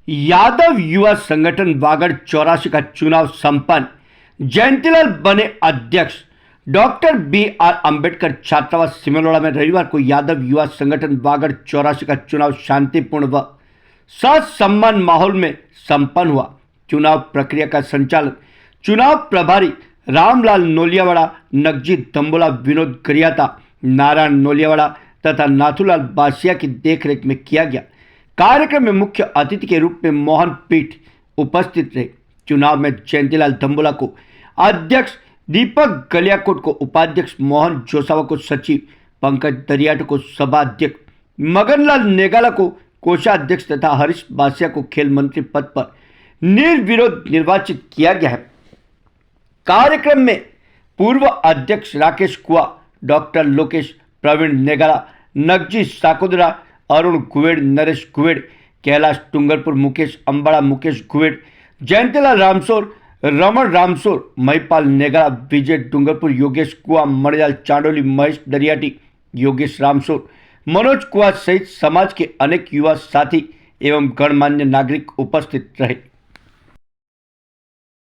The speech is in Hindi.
यादव युवा संगठन वागड़ 84 का चुनाव संपन्न। जयंतीलाल बने अध्यक्ष। Doctor B R. अंबेडकर छात्रावास सिमलौड़ा में रविवार को यादव युवा संगठन वागड़ 84 का चुनाव शांतिपूर्ण व ससम्मान माहौल में संपन्न हुआ। चुनाव प्रक्रिया का संचालन चुनाव प्रभारी रामलाल नोलियावाड़ा, नगजी दम्बोला, विनोद गरियाता, नारायण नोलियावाड़ा तथा नाथूलाल बासिया की देखरेख में किया गया। कार्यक्रम में मुख्य अतिथि के रूप में मोहन पीठ उपस्थित रहे। चुनाव में जयंतीलाल दम्बोला को अध्यक्ष, दीपक गलियाकोट को उपाध्यक्ष, मोहन जोसावा को सचिव, पंकज दरियाट को सभा अध्यक्ष, मगनलाल नेगाला को कोषाध्यक्ष तथा हरीश बासिया को खेल मंत्री पद पर निर्विरोध निर्वाचित किया गया है। कार्यक्रम में पूर्व अध्यक्ष राकेश कुआ, डॉक्टर लोकेश, प्रवीण नेगाला, नगजी साकोदरा, अरुण गुवेड़, नरेश गुवेड़, कैलाश डूंगरपुर, मुकेश अंबाड़ा, मुकेश गुवेड़, जयंतीलाल रामसोर, रमण रामसोर, महिपाल नेगाला, विजय डूंगरपुर, योगेश कुआ, मणिलाल चांडोली, महेश दरियाटी, योगेश रामसोर, मनोज कुआ सहित समाज के अनेक युवा साथी एवं गणमान्य नागरिक उपस्थित रहे।